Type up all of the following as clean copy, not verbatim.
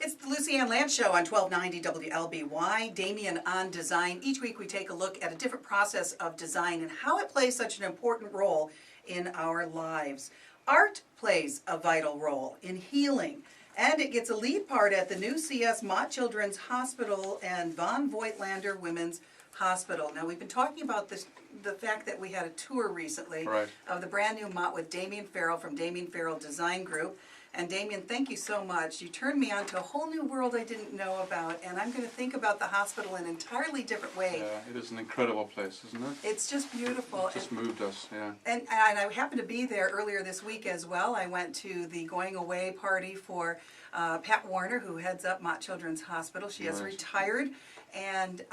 It's the Lucy Ann Lance Show on 1290 WLBY, Damian on Design. Each week we take a look at a different process of design and how it plays such an important role in our lives. Art plays a vital role in healing, and it gets a lead part at the new CS Mott Children's Hospital and Von Voigtlander Women's Hospital. Now, we've been talking about this, the fact that we had a tour recently of the brand new Mott with Damian Farrell from Damian Farrell Design Group. And Damian, thank you so much. You turned me on to a whole new world I didn't know about, and I'm going to think about the hospital in an entirely different way. Yeah, it is an incredible place, isn't it? It's just beautiful. It just moved us, yeah. And I happened to be there earlier this week as well. I went to the going away party for Pat Warner, who heads up Mott Children's Hospital. She has retired, and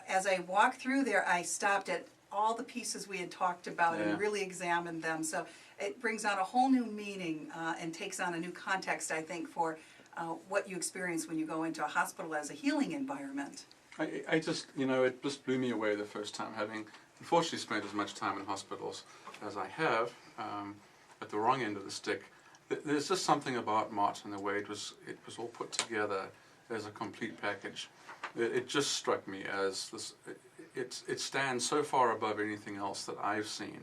as I walked through there, I stopped at all the pieces we had talked about and really examined them. So it brings on a whole new meaning and takes on a new context, I think, for what you experience when you go into a hospital as a healing environment. I just, you know, it just blew me away the first time, having unfortunately spent as much time in hospitals as I have, at the wrong end of the stick. There's just something about Mott and the way it was all put together as a complete package. It just struck me as this. It stands so far above anything else that I've seen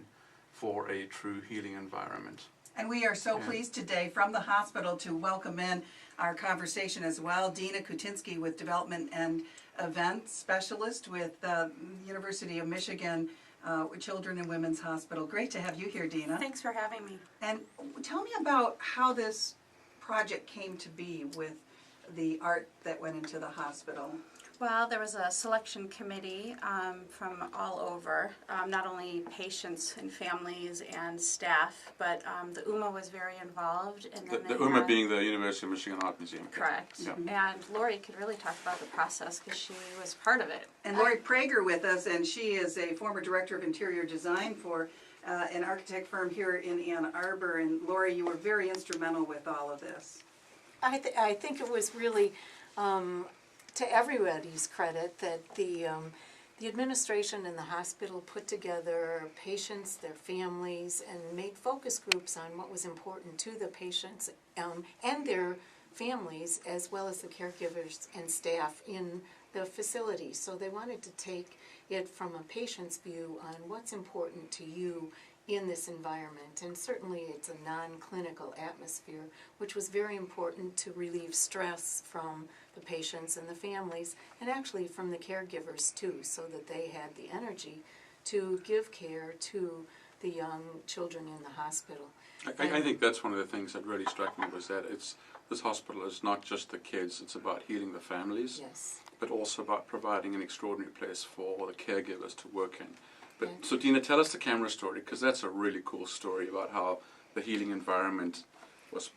for a true healing environment. And we are so pleased today from the hospital to welcome in our conversation as well, Dina Kutinsky with Development and Events Specialist with the University of Michigan Children and Women's Hospital. Great to have you here, Dina. Thanks for having me. And tell me about how this project came to be with the art that went into the hospital. Well, there was a selection committee from all over, not only patients and families and staff, but the UMA was very involved. And then The UMA being the University of Michigan Art Museum. Correct. Yeah. And Lori could really talk about the process because she was part of it. And Lori Prager with us, and she is a former director of interior design for an architect firm here in Ann Arbor. And Lori, you were very instrumental with all of this. I think it was really to everybody's credit that the administration and the hospital put together patients, their families, and made focus groups on what was important to the patients and their families, as well as the caregivers and staff in the facility. So they wanted to take it from a patient's view on what's important to you in this environment, and certainly it's a non-clinical atmosphere, which was very important to relieve stress from the patients and the families, and actually from the caregivers too, so that they had the energy to give care to the young children in the hospital. I think that's one of the things that really struck me, was that this hospital is not just the kids, it's about healing the families, but also about providing an extraordinary place for the caregivers to work in. But, so Dina, tell us the camera story, because that's a really cool story about how the healing environment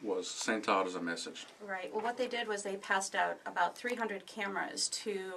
was sent out as a message. Right. Well, what they did was they passed out about 300 cameras to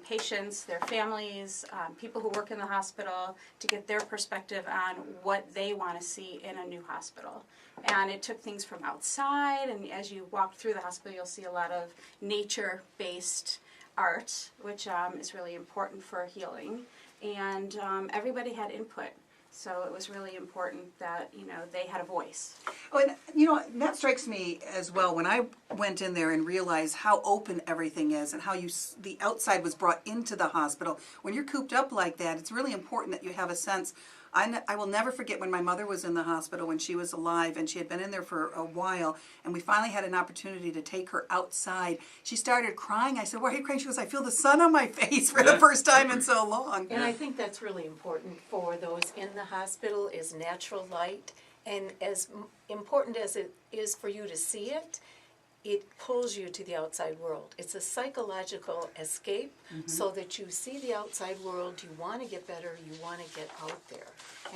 patients, their families, people who work in the hospital, to get their perspective on what they want to see in a new hospital. And it took things from outside, and as you walk through the hospital, you'll see a lot of nature-based art, which is really important for healing. And everybody had input, so it was really important that, you know, they had a voice. Oh, and you know, that strikes me as well when I went in there and realized how open everything is and how the outside was brought into the hospital. When you're cooped up like that, it's really important that you have a sense. I will never forget when my mother was in the hospital when she was alive, and she had been in there for a while, and we finally had an opportunity to take her outside. She started crying. I said, "Why are you crying?" She goes, "I feel the sun on my face for the first time in so long." And I think that's really important for those in the hospital, is natural light. And as important as it is for you to see it, it pulls you to the outside world. It's a psychological escape, so that you see the outside world, you want to get better, you want to get out there.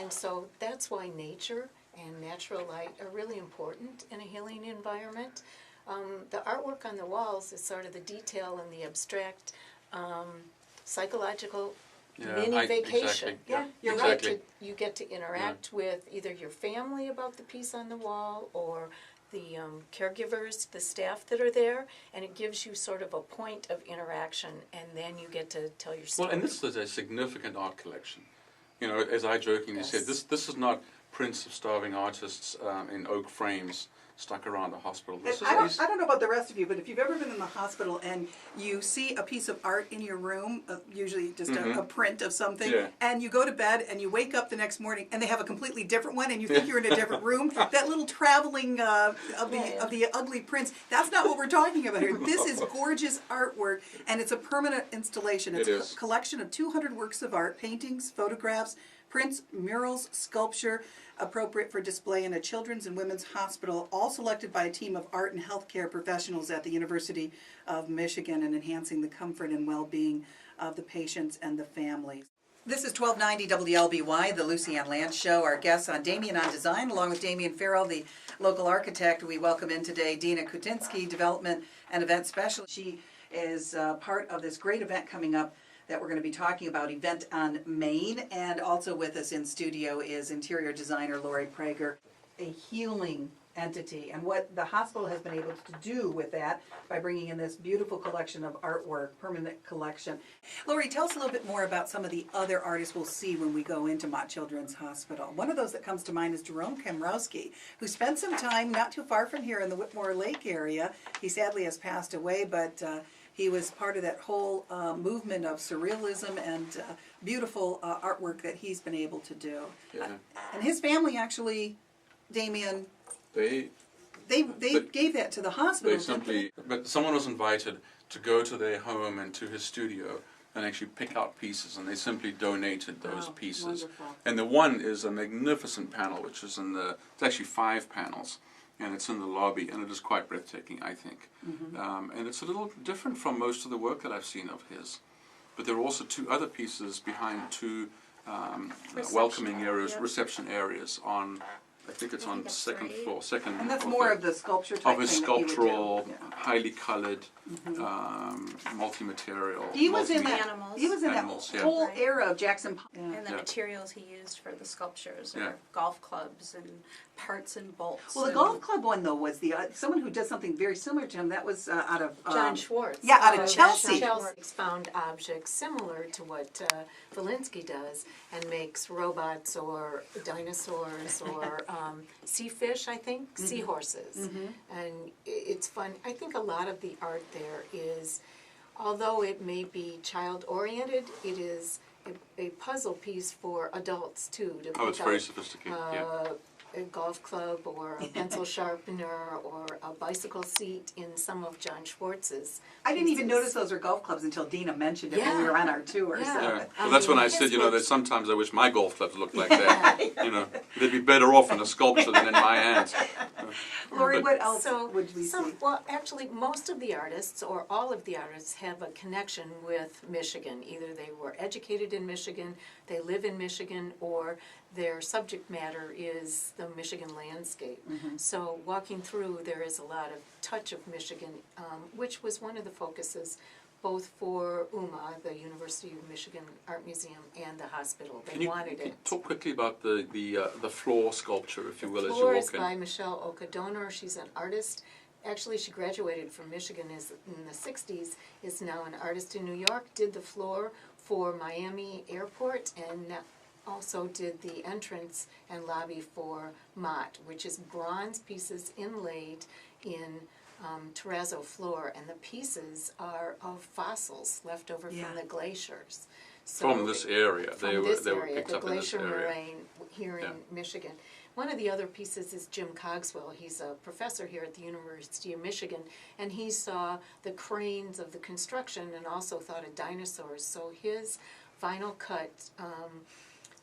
And so that's why nature and natural light are really important in a healing environment. The artwork on the walls is sort of the detail and the abstract psychological mini vacation. You're right. You get to interact with either your family about the piece on the wall, or the caregivers, the staff that are there, and it gives you sort of a point of interaction, and then you get to tell your story. Well, and this is a significant art collection. You know, as I jokingly said, this is not prints of starving artists in oak frames stuck around the hospital. This is I don't know about the rest of you, but if you've ever been in the hospital and you see a piece of art in your room, usually just a print of something, Yeah. and you go to bed and you wake up the next morning and they have a completely different one and you think you're in a different room, that little traveling of the ugly prints, that's not what we're talking about here. This is gorgeous artwork, and it's a permanent installation. It's a collection of 200 works of art, paintings, photographs, prints, murals, sculpture, appropriate for display in a children's and women's hospital, all selected by a team of art and healthcare professionals at the University of Michigan, and enhancing the comfort and well-being of the patients and the families. This is 1290 WLBY, the Lucy Ann Lance Show. Our guests on Damian on Design, along with Damian Farrell, the local architect. We welcome in today Dina Kutinsky, Development and Event Specialist. She is part of this great event coming up that we're going to be talking about, Event on Main, and also with us in studio is interior designer Lori Prager, a healing entity, and what the hospital has been able to do with that by bringing in this beautiful collection of artwork, permanent collection. Lori, tell us a little bit more about some of the other artists we'll see when we go into Mott Children's Hospital. One of those that comes to mind is Jerome Kamrowski, who spent some time not too far from here in the Whitmore Lake area. He sadly has passed away, but he was part of that whole movement of surrealism and beautiful artwork that he's been able to do. Yeah. And his family actually, Damian, they gave that to the hospital. They simply, but someone was invited to go to their home and to his studio and actually pick out pieces, and they simply donated those pieces. Wonderful. And the one is a magnificent panel, which is it's actually 5 panels. And it's in the lobby, and it is quite breathtaking, I think. And it's a little different from most of the work that I've seen of his. But there are also 2 other pieces behind 2 welcoming areas, reception areas on, I think it's on second floor, and that's more of the sculpture type of his thing that he would do. sculptural, highly colored, multi-material. He was in that. Animals. He was in Animals, that yeah. whole era of Jackson. And the materials he used for the sculptures Yeah. are golf clubs and parts and bolts. Well, the and golf club one though was the someone who does something very similar to him. That was out of John Schwartz. Yeah, out of Chelsea. Chelsea's found objects similar to what Valinsky does, and makes robots or dinosaurs or sea fish, I think, seahorses. And it's fun. I think a lot of the art there is, although it may be child-oriented, it is a puzzle piece for adults too. To Oh, it's pick very up, sophisticated, yeah. a golf club or a pencil sharpener or a bicycle seat in some of John Schwartz's. I didn't even pieces. notice those are golf clubs until Dina mentioned it when we Yeah. were on our tour. Yeah. So. Yeah. Well, that's when I said, that sometimes I wish my golf clubs looked like that. They'd be better off in a sculpture than in my hands. Lori, what else So, would we see? well, actually, most of the artists, or all of the artists, have a connection with Michigan. Either they were educated in Michigan, they live in Michigan, or their subject matter is the Michigan landscape. So walking through, there is a lot of touch of Michigan, which was one of the focuses both for UMA, the University of Michigan Art Museum, and the hospital. They wanted can you it. talk quickly about the floor sculpture, if you will, as you Floor is walk in? by Michelle Okadonor. She's an artist. Actually, she graduated from Michigan in the 60s, is now an artist in New York, did the floor for Miami Airport, and also did the entrance and lobby for Mott, which is bronze pieces inlaid in terrazzo floor, and the pieces are of fossils left over Yeah. from the glaciers. So From this area. from They were this they were area, picked the up in this glacier area. moraine here in Yeah. Michigan. One of the other pieces is Jim Cogswell. He's a professor here at the University of Michigan, and he saw the cranes of the construction and also thought of dinosaurs. So his vinyl cut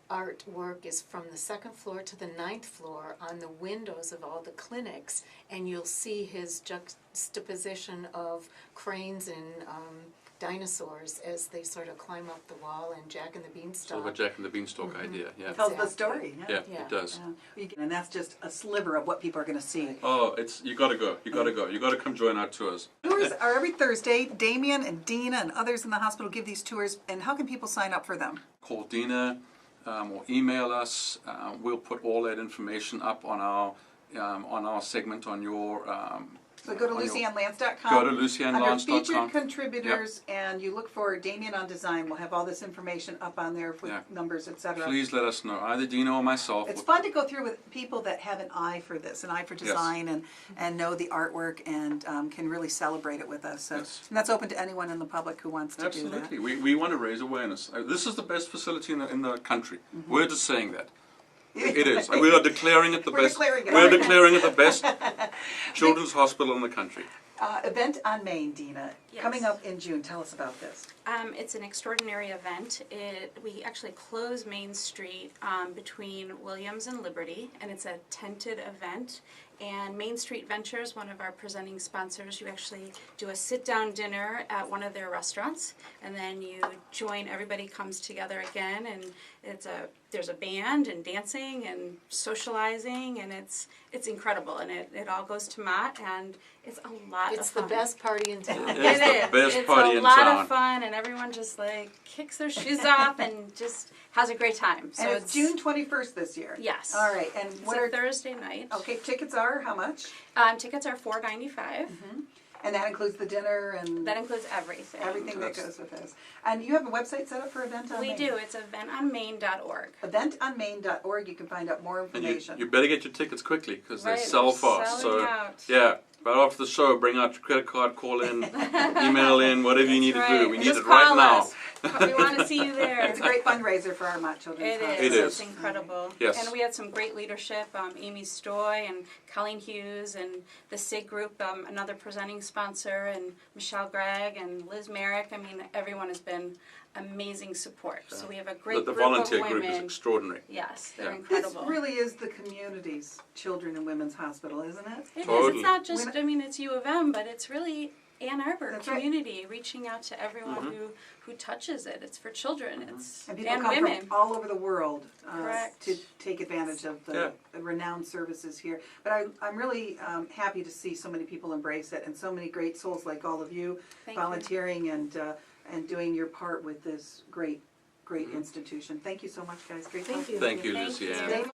artwork is from the 2nd floor to the 9th floor on the windows of all the clinics, and you'll see his juxtaposition of cranes and dinosaurs as they sort of climb up the wall, and Jack and the Beanstalk. Sort of a Jack and the Beanstalk idea, yeah. It tells the Exactly. story. Yeah, Yeah. it does. And that's just a sliver of what people are going to see. Oh, you gotta go. You gotta go. You gotta come join our tours. Tours are every Thursday. Damien and Dina and others in the hospital give these tours, and how can people sign up for them? Call Dina or email us. We'll put all that information up on our segment on your So go to on your- luciannelance.com. Go to luciannelance.com. Under featured contributors, and you look for Damian on Design. We'll have all this information up on there with Yeah. numbers, etc. Please let us know, either Dina or myself. It's fun to go through with people that have an eye for this, an eye for design, and know the artwork, and can really celebrate it with us. So, Yes. and that's open to anyone in the public who wants to do that. Absolutely. We want to raise awareness. This is the best facility in the country. We're just saying that. It is. And we are declaring it the We're best. declaring it. We're declaring it the best children's hospital in the country. Event on Main, Dina, Yes. coming up in June. Tell us about this. It's an extraordinary event. We actually close Main Street between Williams and Liberty, and it's a tented event. And Main Street Ventures, one of our presenting sponsors, you actually do a sit-down dinner at one of their restaurants, and then you join. Everybody comes together again, and there's a band and dancing and socializing, and it's incredible. And it all goes to Mott, and it's a lot of It's the fun. best party in town. It is the best It's party a in lot town. of fun, and everyone just like kicks their shoes off and just has a great time. So And it's June 21st this year. Yes. All right. And It's what a are Thursday night. okay? Tickets are how much? Tickets are $4.95. And that includes the dinner and That includes everything. everything that goes with this. And you have a website set up for Event on We Main? do. It's eventonmain.org. Eventonmain.org. You can find out more And information. you better get your tickets quickly because they Right, sell we're fast. selling So out. yeah, right after the show, bring out your credit card, call in, email in, whatever you need to do. We need Just it right call now. us. We want to see you there. It's a great fundraiser for our Mott Children's It Hospital. is. It is. It's incredible. Yes. And we had some great leadership. Amy Stoy and Colleen Hughes and the SIG group, another presenting sponsor, and Michelle Gregg and Liz Merrick. I mean, everyone has been amazing support. So we have a great The group of volunteer women. group is extraordinary. Yes, they're Yeah. This incredible. really is the community's children and women's hospital, isn't it? It is. Totally. It's not just, I mean, it's U of M, but it's really Ann Arbor That's right. community reaching out to everyone who touches it. It's for children. It's And people and come women. from all over the world Correct. to take advantage of the renowned services here. But I'm really happy to see so many people embrace it, and so many great souls like all of you Thank you. volunteering and doing your part with this great institution. Thank you so much, guys. Great Thank talking you. to Thank you, Thank Lucianne. you. Dave,